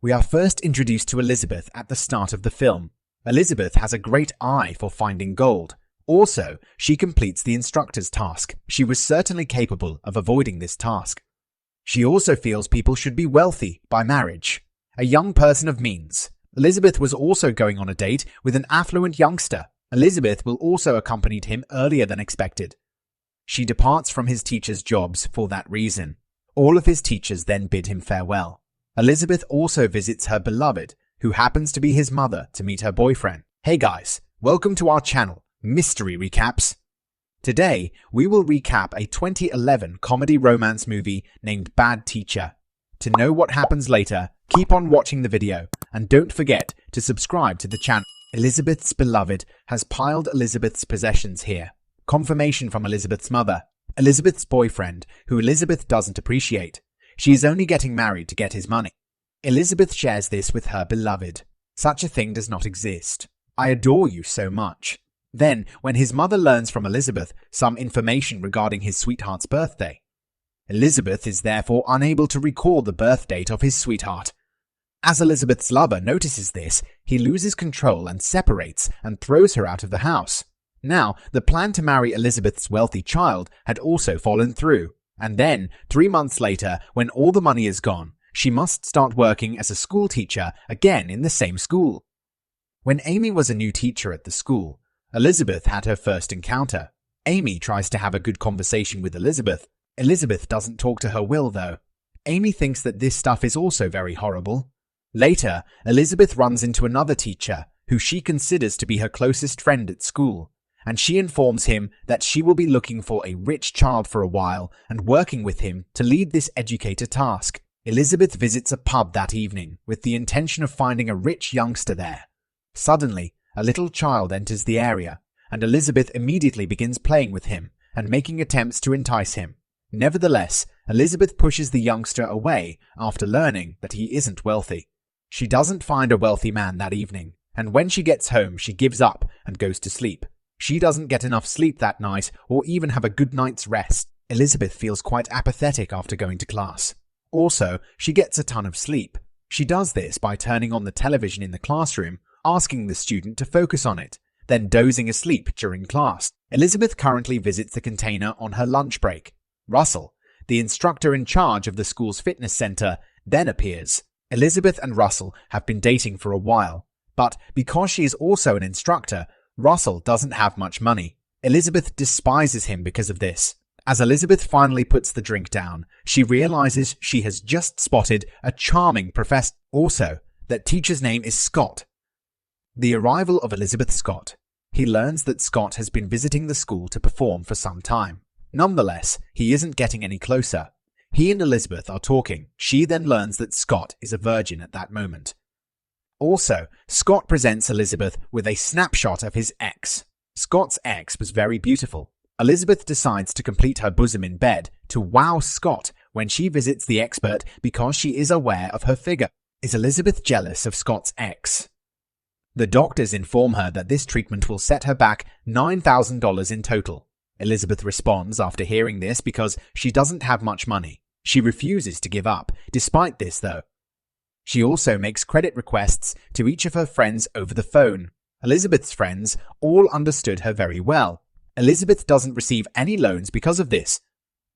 We are first introduced to Elizabeth at the start of the film. Elizabeth has a great eye for finding gold. Also, she completes the instructor's task. She was certainly capable of avoiding this task. She also feels people should be wealthy by marriage. A young person of means. Elizabeth was also going on a date with an affluent youngster. Elizabeth will also accompanied him earlier than expected. She departs from his teachers' jobs for that reason. All of his teachers then bid him farewell. Elizabeth also visits her beloved, who happens to be his mother, to meet her boyfriend. Hey guys, welcome to our channel, Mystery Recaps. Today, we will recap a 2011 comedy romance movie named Bad Teacher. To know what happens later, keep on watching the video, and don't forget to subscribe to the channel. Elizabeth's beloved has piled Elizabeth's possessions here. Confirmation from Elizabeth's mother. Elizabeth's boyfriend, who Elizabeth doesn't appreciate. She is only getting married to get his money. Elizabeth shares this with her beloved. Such a thing does not exist. I adore you so much. Then, when his mother learns from Elizabeth some information regarding his sweetheart's birthday, Elizabeth is therefore unable to recall the birth date of his sweetheart. As Elizabeth's lover notices this, he loses control and separates and throws her out of the house. Now, the plan to marry Elizabeth's wealthy child had also fallen through. And then, 3 months later, when all the money is gone, she must start working as a school teacher again in the same school. When Amy was a new teacher at the school, Elizabeth had her first encounter. Amy tries to have a good conversation with Elizabeth. Elizabeth doesn't talk to her will, though. Amy thinks that this stuff is also very horrible. Later, Elizabeth runs into another teacher, who she considers to be her closest friend at school, and she informs him that she will be looking for a rich child for a while and working with him to lead this educator task. Elizabeth visits a pub that evening with the intention of finding a rich youngster there. Suddenly, a little child enters the area, and Elizabeth immediately begins playing with him and making attempts to entice him. Nevertheless, Elizabeth pushes the youngster away after learning that he isn't wealthy. She doesn't find a wealthy man that evening, and when she gets home, she gives up and goes to sleep. She doesn't get enough sleep that night or even have a good night's rest. Elizabeth feels quite apathetic after going to class. Also, she gets a ton of sleep. She does this by turning on the television in the classroom, asking the student to focus on it, then dozing asleep during class. Elizabeth currently visits the container on her lunch break. Russell, the instructor in charge of the school's fitness center, then appears. Elizabeth and Russell have been dating for a while, but because she is also an instructor, Russell doesn't have much money. Elizabeth despises him because of this. As Elizabeth finally puts the drink down, she realizes she has just spotted a charming professor. Also, that teacher's name is Scott. The arrival of Elizabeth Scott. He learns that Scott has been visiting the school to perform for some time. Nonetheless, he isn't getting any closer. He and Elizabeth are talking. She then learns that Scott is a virgin at that moment. Also, Scott presents Elizabeth with a snapshot of his ex. Scott's ex was very beautiful. Elizabeth decides to complete her bosom in bed to wow Scott when she visits the expert because she is aware of her figure. Is Elizabeth jealous of Scott's ex? The doctors inform her that this treatment will set her back $9,000 in total. Elizabeth responds after hearing this because she doesn't have much money. She refuses to give up, despite this though. She also makes credit requests to each of her friends over the phone. Elizabeth's friends all understood her very well. Elizabeth doesn't receive any loans because of this.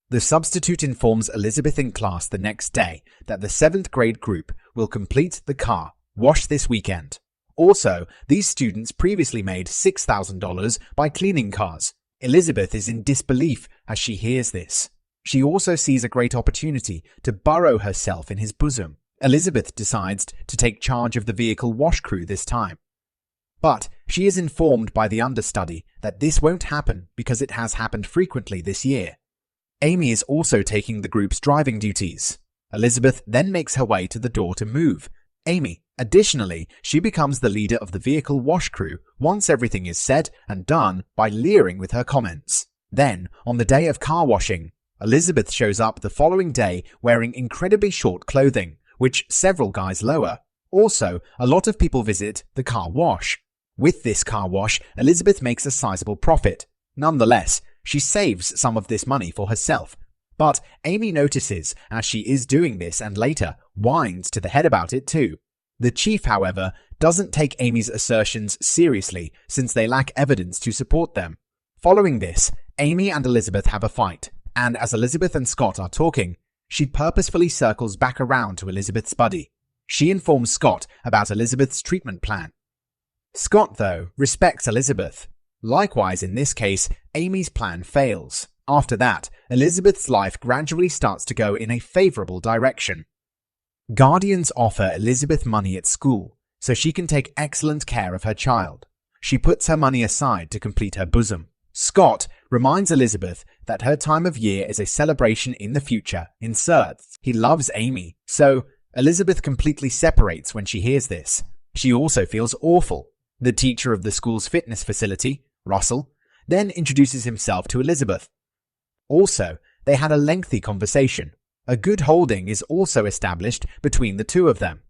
The substitute informs Elizabeth in class the next day that the 7th grade group will complete the car wash this weekend. Also, these students previously made $6,000 by cleaning cars. Elizabeth is in disbelief as she hears this. She also sees a great opportunity to burrow herself in his bosom. Elizabeth decides to take charge of the vehicle wash crew this time. But she is informed by the understudy that this won't happen because it has happened frequently this year. Amy is also taking the group's driving duties. Elizabeth then makes her way to the door to move. Additionally, she becomes the leader of the vehicle wash crew once everything is said and done by leering with her comments. Then, on the day of car washing, Elizabeth shows up the following day wearing incredibly short clothing, which several guys lower. Also, a lot of people visit the car wash. With this car wash, Elizabeth makes a sizable profit. Nonetheless, she saves some of this money for herself. But Amy notices as she is doing this and later whines to the head about it too. The chief, however, doesn't take Amy's assertions seriously since they lack evidence to support them. Following this, Amy and Elizabeth have a fight, and as Elizabeth and Scott are talking, she purposefully circles back around to Elizabeth's buddy. She informs Scott about Elizabeth's treatment plan. Scott, though, respects Elizabeth. Likewise, in this case, Amy's plan fails. After that, Elizabeth's life gradually starts to go in a favorable direction. Guardians offer Elizabeth money at school so she can take excellent care of her child. She puts her money aside to complete her bosom. Scott reminds Elizabeth that her time of year is a celebration in the future, inserts he loves Amy, so Elizabeth completely separates when she hears this. She also feels awful. The teacher of the school's fitness facility, Russell, then introduces himself to Elizabeth. Also, they had a lengthy conversation. A good holding is also established between the two of them.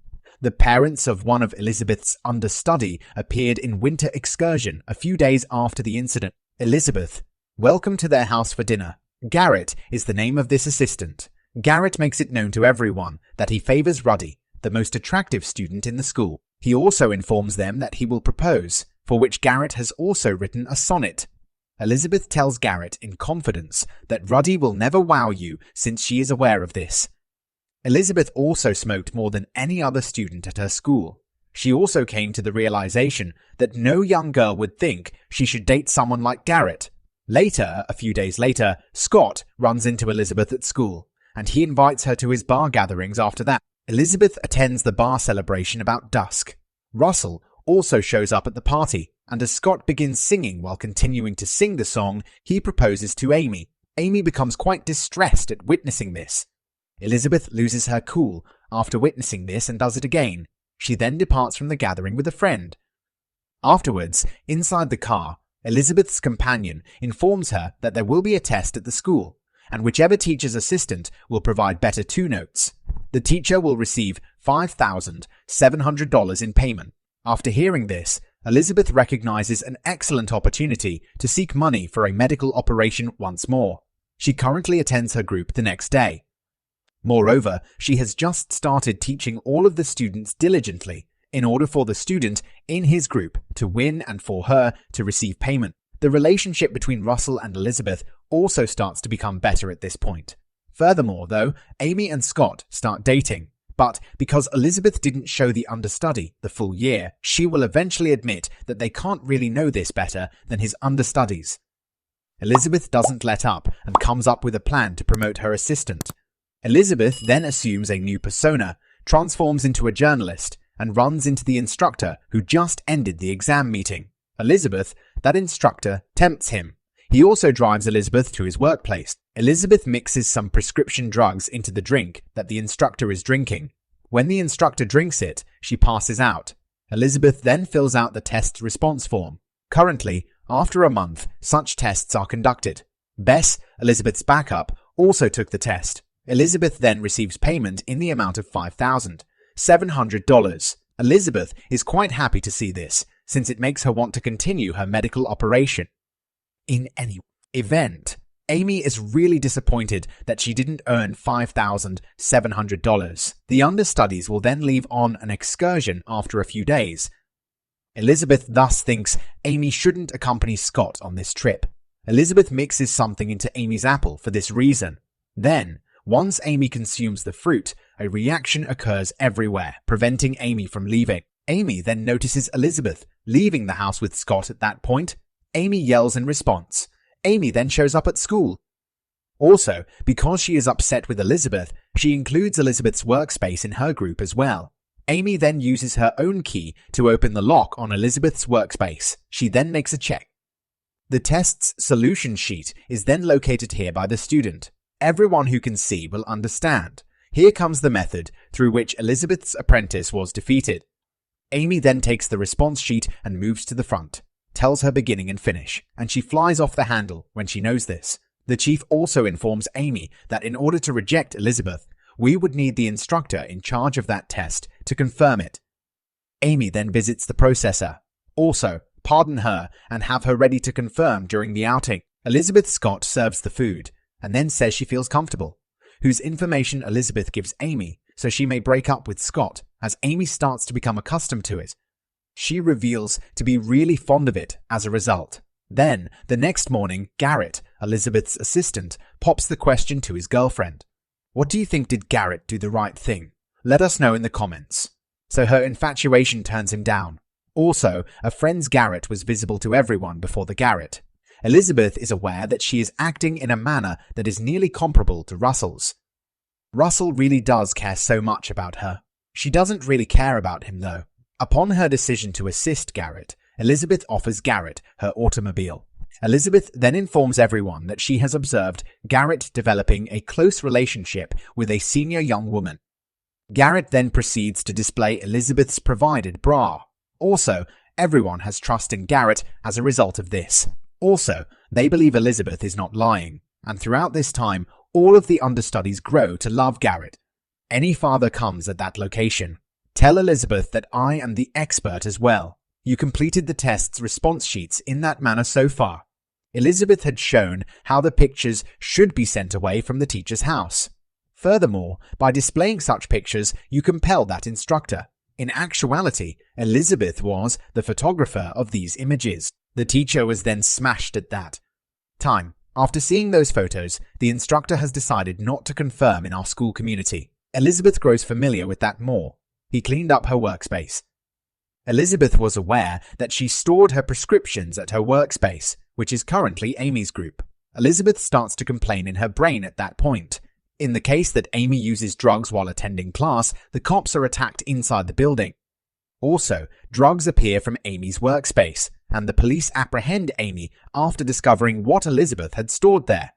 The parents of one of Elizabeth's understudy appeared in winter excursion a few days after the incident. Elizabeth, welcome to their house for dinner. Garrett is the name of this assistant. Garrett makes it known to everyone that he favors Ruddy, the most attractive student in the school. He also informs them that he will propose, for which Garrett has also written a sonnet. Elizabeth tells Garrett in confidence that Ruddy will never wow you since she is aware of this. Elizabeth also smoked more than any other student at her school. She also came to the realization that no young girl would think she should date someone like Garrett. Later, a few days later, Scott runs into Elizabeth at school, and he invites her to his bar gatherings after that. Elizabeth attends the bar celebration about dusk. Russell also shows up at the party, and as Scott begins singing while continuing to sing the song, he proposes to Amy. Amy becomes quite distressed at witnessing this. Elizabeth loses her cool after witnessing this and does it again. She then departs from the gathering with a friend. Afterwards, inside the car, Elizabeth's companion informs her that there will be a test at the school, and whichever teacher's assistant will provide better 2 notes. The teacher will receive $5,700 in payment. After hearing this, Elizabeth recognizes an excellent opportunity to seek money for a medical operation once more. She currently attends her group the next day. Moreover, she has just started teaching all of the students diligently in order for the student in his group to win and for her to receive payment. The relationship between Russell and Elizabeth also starts to become better at this point. Furthermore, though, Amy and Scott start dating, but because Elizabeth didn't show the understudy the full year, she will eventually admit that they can't really know this better than his understudies. Elizabeth doesn't let up and comes up with a plan to promote her assistant. Elizabeth then assumes a new persona, transforms into a journalist, and runs into the instructor who just ended the exam meeting. Elizabeth, that instructor, tempts him. He also drives Elizabeth to his workplace. Elizabeth mixes some prescription drugs into the drink that the instructor is drinking. When the instructor drinks it, she passes out. Elizabeth then fills out the test's response form. Currently, after a month, such tests are conducted. Bess, Elizabeth's backup, also took the test. Elizabeth then receives payment in the amount of $5,700. Elizabeth is quite happy to see this, since it makes her want to continue her medical operation. In any event, Amy is really disappointed that she didn't earn $5,700. The understudies will then leave on an excursion after a few days. Elizabeth thus thinks Amy shouldn't accompany Scott on this trip. Elizabeth mixes something into Amy's apple for this reason. Then, once Amy consumes the fruit, a reaction occurs everywhere, preventing Amy from leaving. Amy then notices Elizabeth leaving the house with Scott at that point. Amy yells in response. Amy then shows up at school. Also, because she is upset with Elizabeth, she includes Elizabeth's workspace in her group as well. Amy then uses her own key to open the lock on Elizabeth's workspace. She then makes a check. The test's solution sheet is then located here by the student. Everyone who can see will understand. Here comes the method through which Elizabeth's apprentice was defeated. Amy then takes the response sheet and moves to the front, tells her beginning and finish, and she flies off the handle when she knows this. The chief also informs Amy that in order to reject Elizabeth, we would need the instructor in charge of that test to confirm it. Amy then visits the processor. Also, pardon her and have her ready to confirm during the outing. Elizabeth Scott serves the food. and then says she feels comfortable, whose information Elizabeth gives Amy so she may break up with Scott as Amy starts to become accustomed to it. She reveals to be really fond of it as a result. Then, the next morning, Garrett, Elizabeth's assistant, pops the question to his girlfriend. What do you think, did Garrett do the right thing? Let us know in the comments. So her infatuation turns him down. Also, a friend's Garrett was visible to everyone before the Garrett. Elizabeth is aware that she is acting in a manner that is nearly comparable to Russell's. Russell really does care so much about her. She doesn't really care about him though. Upon her decision to assist Garrett, Elizabeth offers Garrett her automobile. Elizabeth then informs everyone that she has observed Garrett developing a close relationship with a senior young woman. Garrett then proceeds to display Elizabeth's provided bra. Also, everyone has trust in Garrett as a result of this. Also, they believe Elizabeth is not lying, and throughout this time, all of the understudies grow to love Garrett. Any father comes at that location. Tell Elizabeth that I am the expert as well. You completed the test's response sheets in that manner so far. Elizabeth had shown how the pictures should be sent away from the teacher's house. Furthermore, by displaying such pictures, you compel that instructor. In actuality, Elizabeth was the photographer of these images. The teacher was then smashed at that time. After seeing those photos, the instructor has decided not to confirm in our school community. Elizabeth grows familiar with that more. He cleaned up her workspace. Elizabeth was aware that she stored her prescriptions at her workspace, which is currently Amy's group. Elizabeth starts to complain in her brain at that point. In the case that Amy uses drugs while attending class, the cops are attacked inside the building. Also, drugs appear from Amy's workspace, and the police apprehend Amy after discovering what Elizabeth had stored there.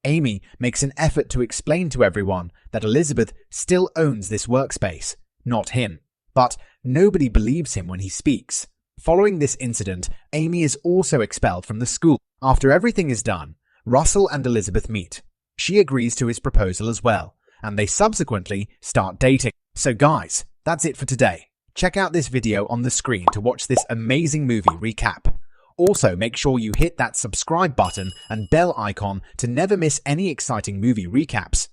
Amy makes an effort to explain to everyone that Elizabeth still owns this workspace, not him. But nobody believes him when he speaks. Following this incident, Amy is also expelled from the school. After everything is done, Russell and Elizabeth meet. She agrees to his proposal as well, and they subsequently start dating. So guys, that's it for today. Check out this video on the screen to watch this amazing movie recap. Also, make sure you hit that subscribe button and bell icon to never miss any exciting movie recaps.